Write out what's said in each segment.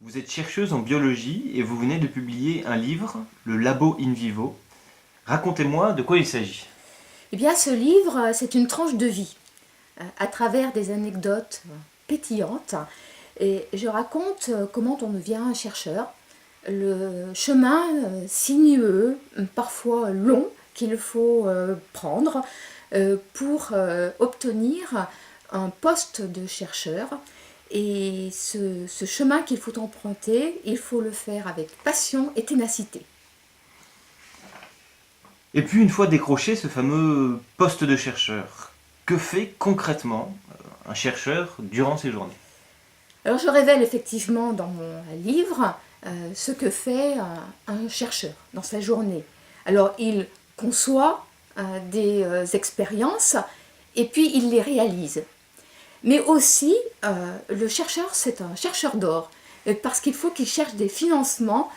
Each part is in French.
Vous êtes chercheuse en biologie et vous venez de publier un livre, Le Labo in Vivo. Racontez-moi de quoi il s'agit. Eh bien, ce livre, c'est une tranche de vie, à travers des anecdotes pétillantes. Et je raconte comment on devient un chercheur, le chemin sinueux, parfois long, qu'il faut prendre pour obtenir un poste de chercheur. Et ce chemin qu'il faut emprunter, il faut le faire avec passion et ténacité. Et puis une fois décroché ce fameux poste de chercheur, que fait concrètement un chercheur durant ses journées? Alors je révèle effectivement dans mon livre ce que fait un chercheur dans sa journée. Alors il conçoit des expériences et puis il les réalise. Mais aussi, le chercheur, c'est un chercheur d'or, parce qu'il faut qu'il cherche des financements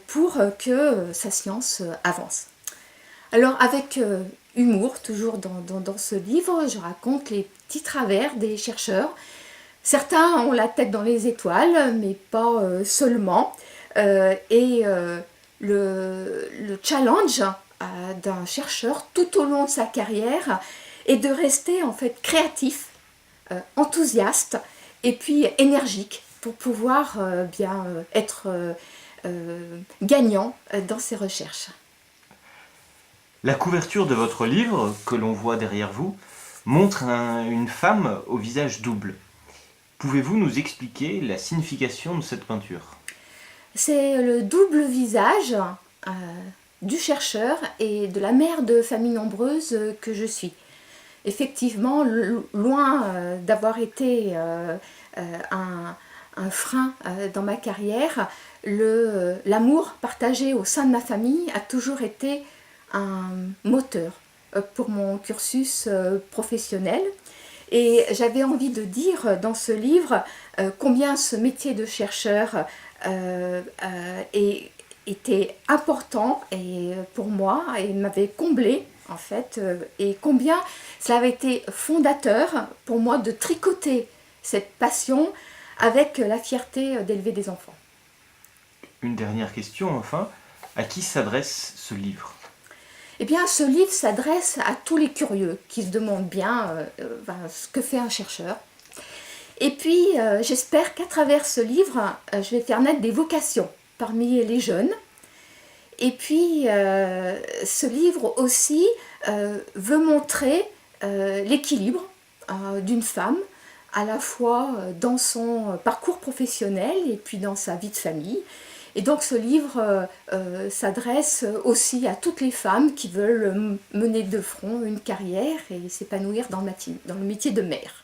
pour que sa science avance. Alors avec humour, toujours dans ce livre, je raconte les petits travers des chercheurs. Certains ont la tête dans les étoiles, mais pas seulement. Le challenge d'un chercheur tout au long de sa carrière est de rester en fait créatif, enthousiaste et puis énergique pour pouvoir être gagnant dans ses recherches. La couverture de votre livre, que l'on voit derrière vous, montre une femme au visage double. Pouvez-vous nous expliquer la signification de cette peinture? C'est le double visage du chercheur et de la mère de famille nombreuse que je suis. Effectivement, loin d'avoir été un frein dans ma carrière, l'amour partagé au sein de ma famille a toujours été un moteur pour mon cursus professionnel. Et j'avais envie de dire dans ce livre combien ce métier de chercheur était important pour moi et m'avait comblé en fait, et combien cela avait été fondateur pour moi de tricoter cette passion avec la fierté d'élever des enfants. Une dernière question enfin, à qui s'adresse ce livre? Eh bien, ce livre s'adresse à tous les curieux qui se demandent bien ce que fait un chercheur. Et puis, j'espère qu'à travers ce livre, je vais faire naître des vocations parmi les jeunes. Et puis, ce livre aussi veut montrer l'équilibre d'une femme, à la fois dans son parcours professionnel et puis dans sa vie de famille. Et donc ce livre s'adresse aussi à toutes les femmes qui veulent mener de front une carrière et s'épanouir dans le métier de mère.